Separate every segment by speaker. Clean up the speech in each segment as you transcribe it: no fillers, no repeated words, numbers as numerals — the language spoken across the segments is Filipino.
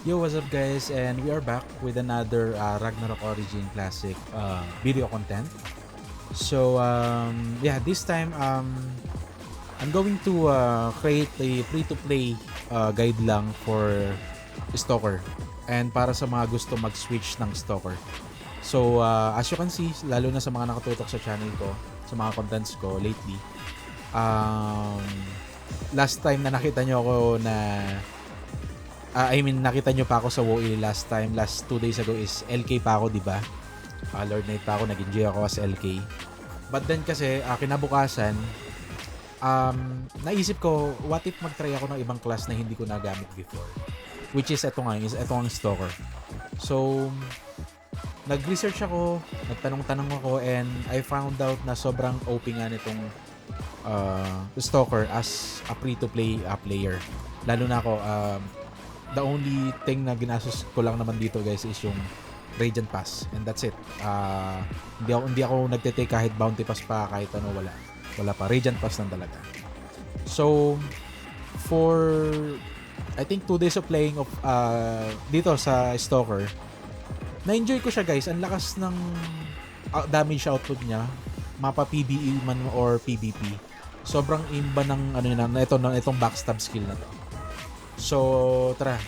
Speaker 1: Yo, what's up guys? And we are back with another Ragnarok Origin Classic video content. So yeah, this time I'm going to create a free-to-play guide lang for Stalker and para sa mga gusto mag-switch ng Stalker. So as you can see, lalo na sa mga nakatutok sa channel ko, sa mga contents ko lately, um, last time na nakita nyo ako na nakita nyo pa ako sa WoE last 2 days ago is LK pa ako, di ba? Lord Knight pa ako, nag-enjoy ako as LK. But then kasi, kinabukasan, naisip ko, what if mag-try ako ng ibang class na hindi ko nagamit before? Which is ito ang Stalker. So, nag-research ako, nagtanong-tanong ako, and I found out na sobrang OP nga nitong Stalker as a free-to-play player. Lalo na ako, the only thing na ginastos ko lang naman dito guys is yung Radiant Pass, and that's it. Hindi ako nagte-take kahit bounty pass pa, kahit ano, wala pa. Radiant Pass lang talaga. So for I think 2 days of playing of dito sa Stalker, na-enjoy ko siya guys. Ang lakas ng damage output niya, mapa PvE man or PvP. Sobrang imba ng itong backstab skill na to. So, tara,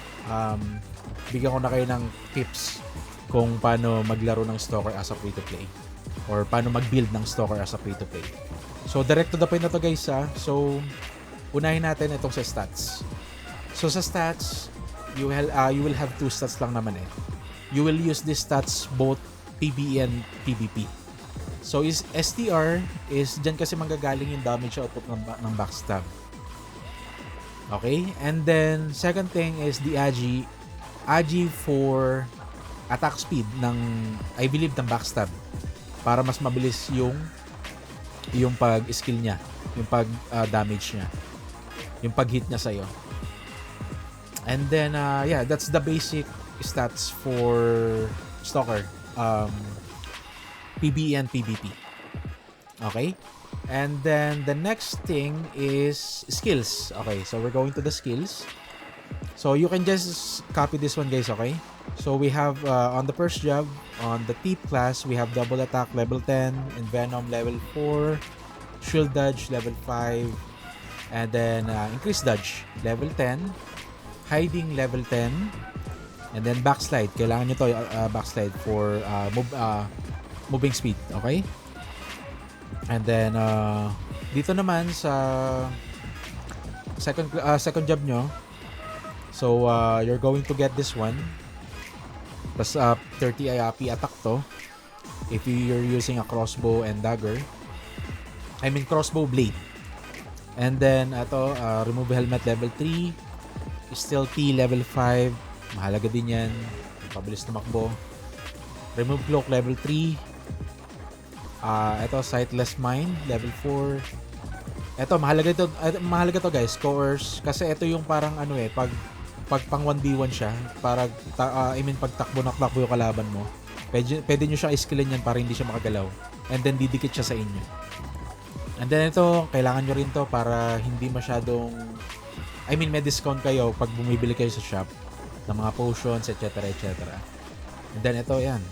Speaker 1: bigyan ko na kayo ng tips kung paano maglaro ng Stalker as a free-to-play or paano mag-build ng Stalker as a free-to-play. So, direct to the point na to guys ha. So, unahin natin itong sa stats. So, sa stats, you will have 2 stats lang naman eh. You will use these stats both PvE and PvP. So, is STR is dyan kasi manggagaling yung damage output ng backstab. Okay? And then, second thing is the Agi for attack speed ng, I believe, ng backstab. Para mas mabilis yung pag-skill niya. Yung pag-damage niya. Yung pag-hit niya sa'yo. And then, yeah, that's the basic stats for Stalker. PvE and PvP. Okay? And then the next thing is skills. Okay, so we're going to the skills. So you can just copy this one guys, okay? So we have on the first job, on the Thief class, we have double attack level 10, and Venom level 4, shield dodge level 5, and then increase dodge level 10, hiding level 10, and then backslide. Kailangan nyo to backslide for moving speed, okay? And then dito naman sa second job nyo, so you're going to get this one. Plus 30 IAP attack to if you're using a crossbow and dagger. I mean crossbow blade. And then ito, remove helmet level 3, stealthy level 5, mahalaga din yan, pabilis tumakbo. Remove cloak level 3. Ito, Sightless Mind, level 4. Ito, mahalaga to guys, Coerce. Kasi ito yung parang pag pang 1v1 siya, para, pag takbo yung kalaban mo, pwede nyo siya iskillin yan para hindi siya makagalaw. And then, didikit siya sa inyo. And then ito, kailangan nyo rin to para hindi masyadong, may discount kayo pag bumibili kayo sa shop ng mga potions, etc. And then ito, yan.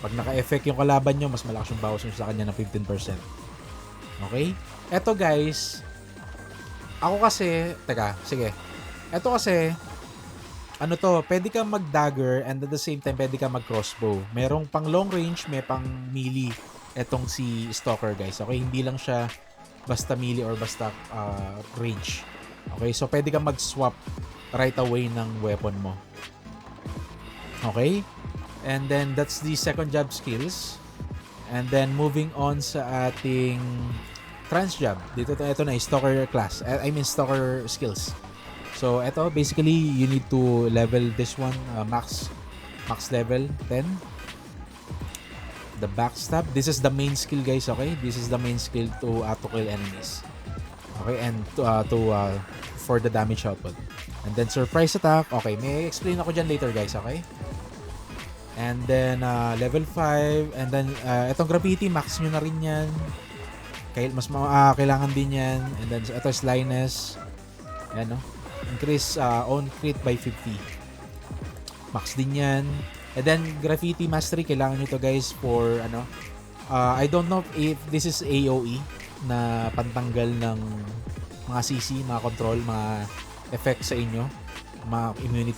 Speaker 1: Pag naka-effect yung kalaban nyo, mas malakas yung bawas nyo sa kanya ng 15%. Okay? Eto guys, ako kasi, eto kasi, pwede kang mag-dagger and at the same time, pwede kang mag-crossbow. Merong pang long range, may pang melee etong si Stalker guys. Okay? Hindi lang siya basta melee or basta range. Okay? So, pwede kang mag-swap right away ng weapon mo. Okay? And then, that's the second job skills. And then, moving on sa ating trans job. Ito na, Stalker class. Stalker skills. So, ito, basically, you need to level this one, max level 10. The backstab. This is the main skill, guys, okay? This is the main skill to kill enemies. Okay, and for the damage output. And then, surprise attack. Okay, may explain ako dyan later, guys, okay? And then, level 5. And then, itong graffiti, max nyo na rin yan. Kailangan din yan. And then, ito is Linus. Ayan, no? Increase on crit by 50. Max din yan. And then, Graffiti Mastery, kailangan nyo to guys for, I don't know if this is AOE na pantanggal ng mga CC, mga control, mga effects sa inyo. Mga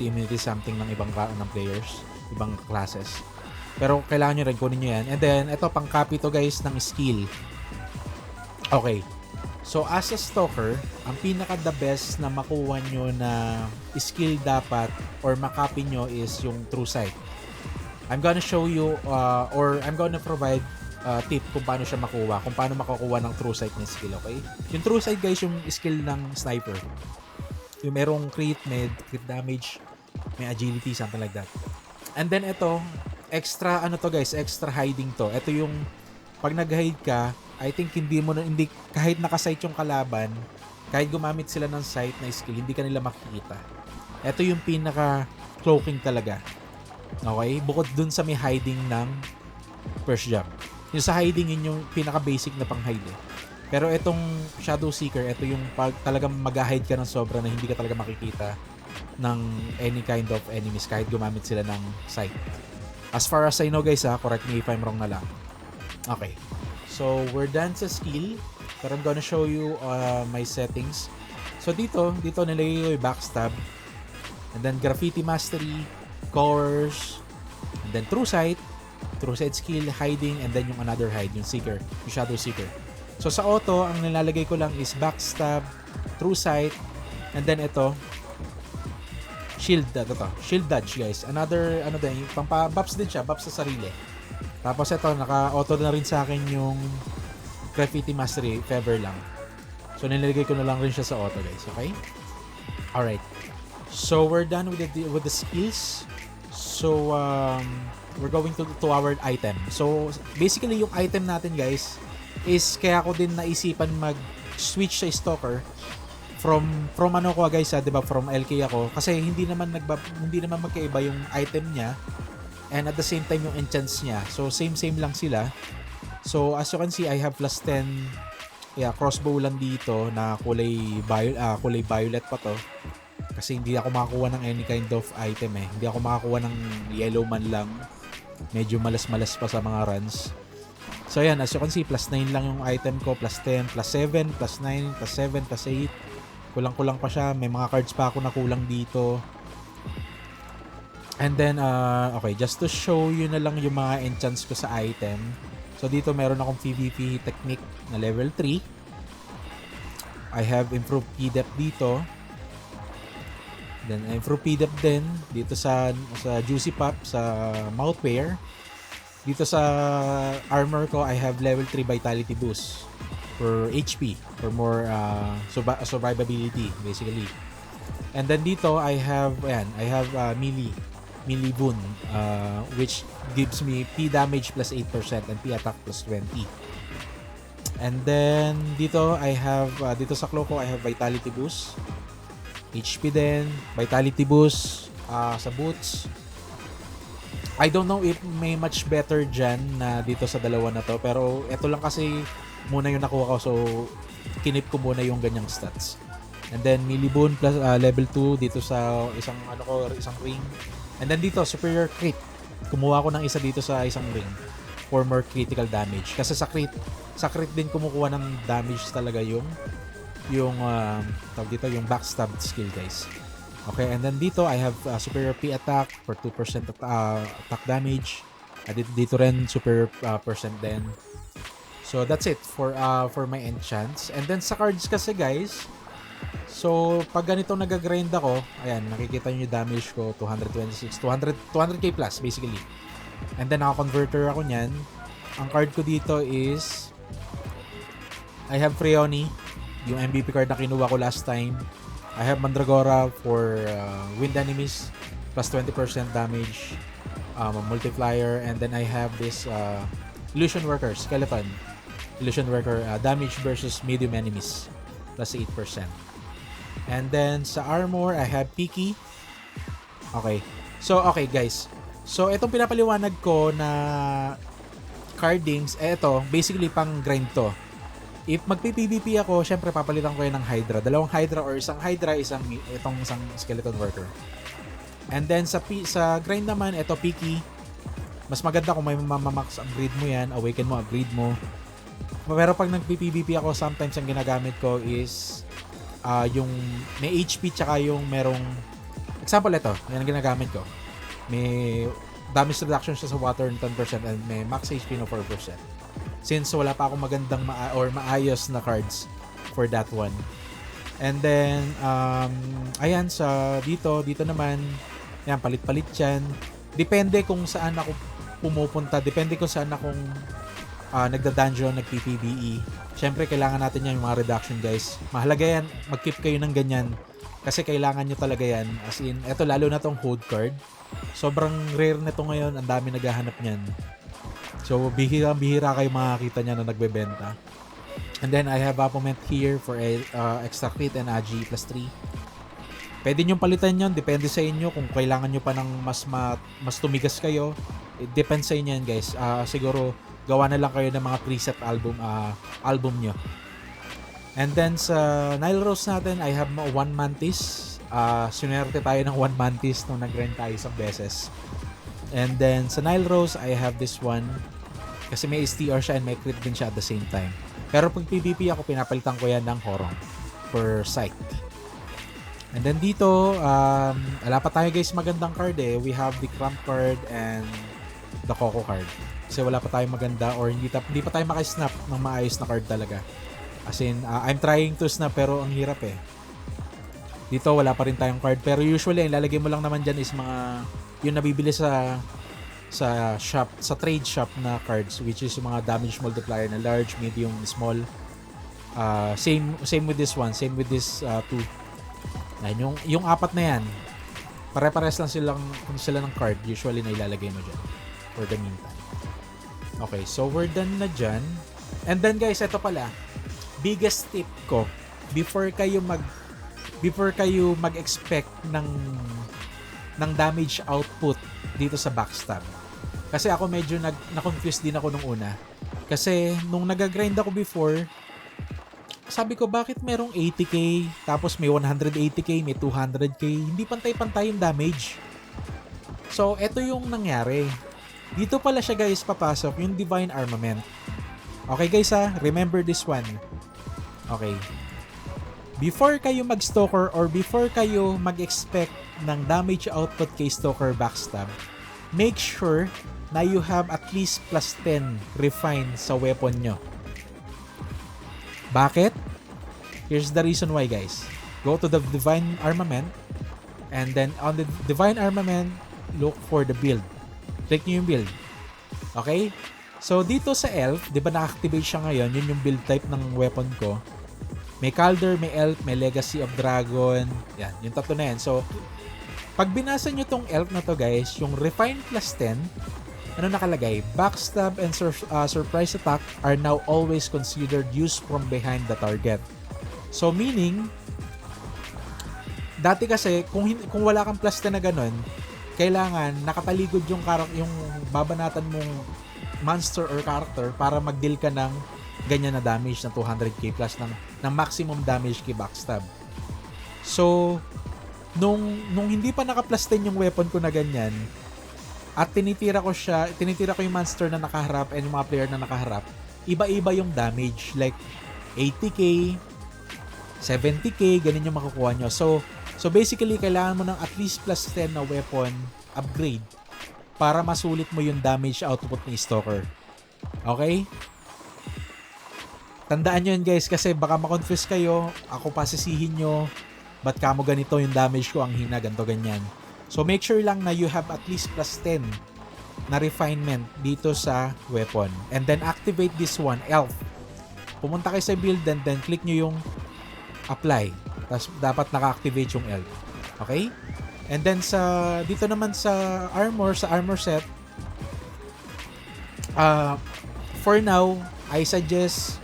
Speaker 1: immunity something ng ibang ng players, ibang classes. Pero kailangan nyo rin, kunin nyo yan. And then, ito, pang-copy to guys ng skill. Okay. So, as a stalker, ang pinaka-the best na makuha nyo na skill dapat or makopy nyo is yung True Sight. I'm gonna show you or I'm gonna provide tip kung paano siya makuha, kung paano makakuha ng True Sight na skill, okay? Yung True Sight guys, yung skill ng sniper. Yung merong crit damage, may agility, something like that. And then ito, extra guys, extra hiding to. Ito yung pag nag-hide ka, I think hindi kahit nakasight yung kalaban, kahit gumamit sila ng sight na skill, hindi ka nila makikita. Ito yung pinaka cloaking talaga. Okay? Bukod dun sa may hiding ng first jump. Yung sa hiding, yun yung pinaka basic na pang hide. Pero itong Shadow Seeker, ito yung pag talagang mag-hide ka ng sobra na hindi ka talaga makikita ng any kind of enemies kahit gumamit sila ng sight. As far as I know guys, correct me if I'm wrong na lang. Okay. So, we're done sa skill. Pero I'm gonna show you my settings. So, dito nilagay ko yung backstab. And then, Graffiti Mastery, Cores, and then True Sight skill, hiding, and then yung another hide, yung Seeker, yung Shadow Seeker. So, sa auto, ang nilalagay ko lang is backstab, True Sight, and then ito, shield dodge guys. Another, buffs din siya, buffs sa sarili. Tapos ito, naka-auto na rin sa akin yung Graffiti Mastery, Fever lang. So, nilalagay ko na lang rin siya sa auto, guys. Okay? Alright. So, we're done with the skills. So, we're going to our item. So, basically, yung item natin, guys, is kaya ko din naisipan mag-switch sa Stalker from ano ko, guys, diba? From LK ako. Kasi hindi naman magkaiba yung item niya. And at the same time yung enchants niya. So same lang sila. So as you can see, I have plus 10 crossbow lang dito na kulay violet pa to. Kasi hindi ako makakuha ng any kind of item eh. Hindi ako makakuha ng yellow man lang. Medyo malas-malas pa sa mga runs. So ayan, as you can see, plus 9 lang yung item ko, plus 10, plus 7, plus 9, plus 7, plus 8. Kulang-kulang pa siya. May mga cards pa ako na kulang dito. And then, okay, just to show you na lang yung mga enchants ko sa item. So, dito meron akong PvP technique na level 3. I have improved P-depth dito. Then, improved P-depth din dito sa Juicy Pop, sa Mouthwear. Dito sa armor ko, I have level 3 Vitality Boost for HP, for more survivability, basically. And then dito, I have melee boon, which gives me P damage plus 8% and P attack plus 20. And then dito I have dito sa cloak ko I have vitality boost, HP din, vitality boost sa boots. I don't know if may much better dyan na dito sa dalawa na to, pero ito lang kasi muna yung nakuha ko, so kinip ko muna yung ganyang stats. And then melee boon plus level 2 dito sa isang ring. And then dito, superior crit. Kumuha ko ng isa dito sa isang ring for more critical damage. Kasi sa crit din kumukuha ng damage talaga yung tawag dito, yung backstab skill, guys. Okay, and then dito, I have superior P attack for 2% attack damage. Dito rin, superior percent din. So, that's it for my enchants. And then sa cards kasi, guys, so, pag ganito nag-grind ako, ayan, nakikita nyo yung damage ko, 200k plus, basically. And then, naka-converter ako nyan. Ang card ko dito is, I have Freoni, yung MVP card na kinuha ko last time. I have Mandragora for wind enemies, plus 20% damage, multiplier. And then, I have this Illusion Worker, Skeleton. Illusion Worker, damage versus medium enemies, plus 8%. And then, sa armor, I have Piki. Okay. So, okay, guys. So, itong pinapaliwanag ko na cardings, ito, basically pang grind to. If magpi-PvP ako, syempre papalitan ko yan ng Hydra. Dalawang Hydra or isang Hydra, isang Skeleton Worker. And then sa grind naman, ito Piki. Mas maganda kung may max upgrade mo yan, awaken mo, upgrade mo. Pero pag nag-PvP ako, sometimes ang ginagamit ko is yung may HP tsaka yung merong example ito, yan ang ginagamit ko. May damage reduction siya sa water ng 10% and may max HP no 4%. Since wala pa akong magandang maayos na cards for that one. And then ayan dito naman yan, palit-palit yan. Depende kung saan ako pumupunta, depende kung saan akong nagda-dungeon, nag-PPBE. Syempre, kailangan natin yan yung mga reduction, guys. Mahalaga yan, mag-keep kayo ng ganyan. Kasi kailangan nyo talaga yan. As in, eto lalo na tong code card. Sobrang rare nito ngayon. Ang dami naghahanap niyan. So, bihira kayo makakita niya na nagbebenta. And then, I have Apomet here for extra crit and AG plus 3. Pwede nyo palitan yun. Depende sa inyo kung kailangan nyo pa ng mas tumigas kayo. It depends sa inyo yan, guys. Siguro, gawa na lang kayo ng mga preset album nyo. And then sa Nile Rose natin, I have 1 Mantis. Sinwerte tayo ng 1 Mantis nung nag-grind tayo isang beses. And then sa Nile Rose, I have this one. Kasi may STR siya and may crit din siya at the same time. Pero pag PvP ako, pinapalitan ko yan ng Horong for sight. And then dito, wala pa tayo guys magandang card eh. We have the Cramp card and the Coco card. Kasi wala pa tayong maganda or hindi pa tayo maka-snap ng maayos na card talaga. As in, I'm trying to snap pero ang hirap eh. Dito wala pa rin tayong card. Pero usually, ang lalagay mo lang naman dyan is mga yung nabibili sa shop, sa trade shop na cards, which is yung mga damage multiplier na large, medium, small. Same with this one. Same with this two. Yung apat na yan, pare-pares lang sila ng card. Usually na ilalagay mo dyan for the meantime. Okay, so we're done na dyan. And then guys, ito pala, biggest tip ko before kayo mag-expect ng damage output dito sa backstab. Kasi ako medyo na-confused din ako nung una. Kasi nung nag-grind ako before, sabi ko bakit merong 80k, tapos may 180k, may 200k, hindi pantay-pantay yung damage. So, ito yung nangyari. Dito pala siya guys papasok yung Divine Armament. Okay guys remember this one. Okay. Before kayo mag-stalker or before kayo mag-expect ng damage output kay stalker backstab, make sure na you have at least plus 10 refine sa weapon nyo. Bakit? Here's the reason why guys. Go to the Divine Armament and then on the Divine Armament, look for the build. Click nyo yung build. Okay? So, dito sa Elf, di ba na-activate siya ngayon? Yun yung build type ng weapon ko. May Calder, may Elf, may Legacy of Dragon. Yan, yung tatlo na yan. So, pag binasa nyo tong Elf na to guys, yung Refine plus 10, ano nakalagay? Backstab and surprise attack are now always considered used from behind the target. So, meaning, dati kasi, kung wala kang plus 10 na ganun, kailangan nakapaligod yung babanatan mong monster or character para mag-deal ka ng ganyan na damage na 200k plus ng maximum damage kay backstab. So, nung hindi pa naka-plus 10 yung weapon ko na ganyan, at tinitira ko yung monster na nakaharap and yung mga player na nakaharap, iba-iba yung damage. Like, 80k, 70k, ganun yung makukuha nyo. So basically, kailangan mo ng at least plus 10 na weapon upgrade para masulit mo yung damage output ni Stalker. Okay? Tandaan nyo yun guys kasi baka makonfuse kayo, ako pasisihin nyo, ba't kamo ganito yung damage ko, ang hina, ganito, ganyan. So make sure lang na you have at least plus 10 na refinement dito sa weapon. And then activate this one, Elf. Pumunta kayo sa build and then click nyo yung apply. Tapos dapat naka-activate yung Elf. Okay? And then dito naman sa armor set, for now, I suggest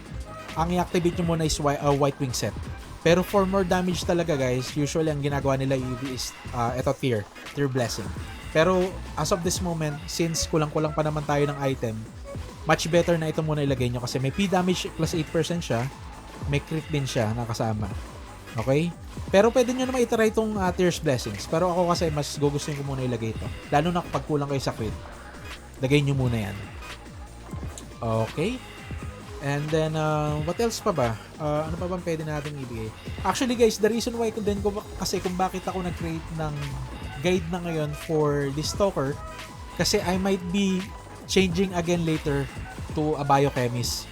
Speaker 1: ang i-activate nyo muna is White Wing set. Pero for more damage talaga guys, usually ang ginagawa nila is ito Tear Blessing. Pero as of this moment, since kulang-kulang pa naman tayo ng item, much better na ito muna ilagay nyo kasi may P damage plus 8% siya, may crit din siya nakasama. Okay? Pero pwede nyo naman itry itong Tears Blessings. Pero ako kasi mas gugustuhin ko muna ilagay ito. Lalo na kapag kulang kayo sa crit. Lagay nyo muna yan. Okay? And then, what else pa ba? Ano pa bang pwede natin ibigay? Actually guys, the reason why kasi kung bakit ako nag-create ng guide na ngayon for this Stalker, kasi I might be changing again later to a biochemist.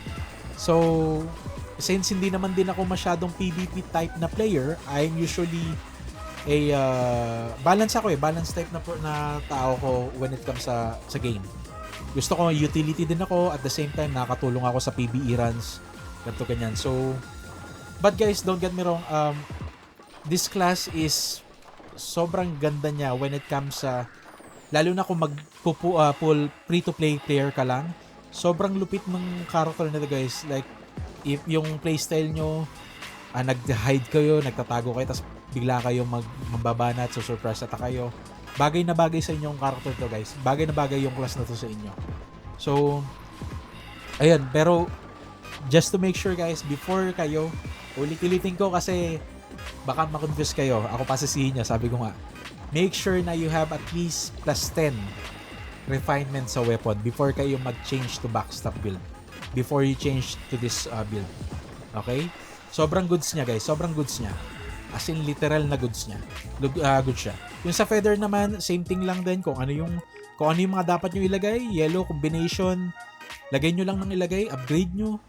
Speaker 1: So, since hindi naman din ako masyadong PvP type na player, I'm usually a balance type na tao ko when it comes sa game. Gusto ko utility din ako, at the same time nakakatulong ako sa PvE runs, ganito ganyan. So, but guys, don't get me wrong, this class is sobrang ganda niya when it comes sa, lalo na kung pull free-to-play player ka lang. Sobrang lupit ng character nito guys. Like, if yung playstyle nyo, nag-hide kayo, nagtatago kayo, tapos bigla kayo magbabanat, so surprise attack kayo. Bagay na bagay sa inyong character to guys. Bagay na bagay yung class na to sa inyo. So, ayun. Pero, just to make sure guys, before kayo, ulit-ulitin ko kasi baka makonfuse kayo. Ako pasisihin nyo, sabi ko nga. Make sure na you have at least plus 10 refinement sa weapon before kayo mag-change to backstab build. Before you change to this build. Okay? Sobrang goods niya guys. Sobrang goods niya. As in literal na goods niya. Good siya. Yung sa feather naman, same thing lang din. Kung ano yung mga dapat nyo ilagay. Yellow combination. Lagay nyo lang ng ilagay. Upgrade nyo.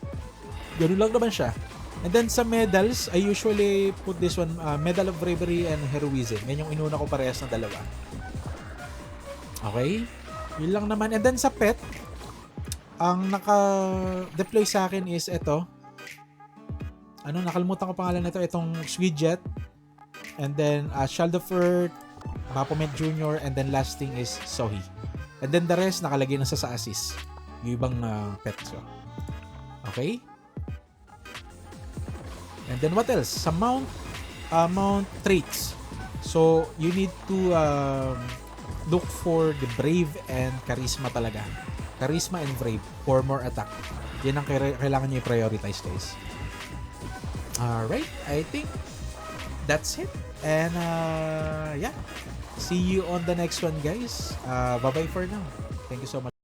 Speaker 1: Ganun lang naman siya. And then sa medals, I usually put this one, Medal of Bravery and Heroism. Yan yung inuna ko parehas na dalawa. Okay? Yun lang naman. And then sa pet, ang naka-deploy sa akin is ito. Nakalimutan ko pangalan nito. Itong Sweetjet. And then, Child of Earth, Baphomet Jr., and then last thing is Sohi. And then the rest, nakalagay na sa assist. Yung ibang pets ko. Okay? And then what else? Sa mount traits. So, you need to look for the Brave and Charisma talaga. Charisma and Brave for more attack. Yan ang kailangan nyo i-prioritize guys. Alright, I think that's it. And yeah, see you on the next one guys. Bye-bye for now. Thank you so much.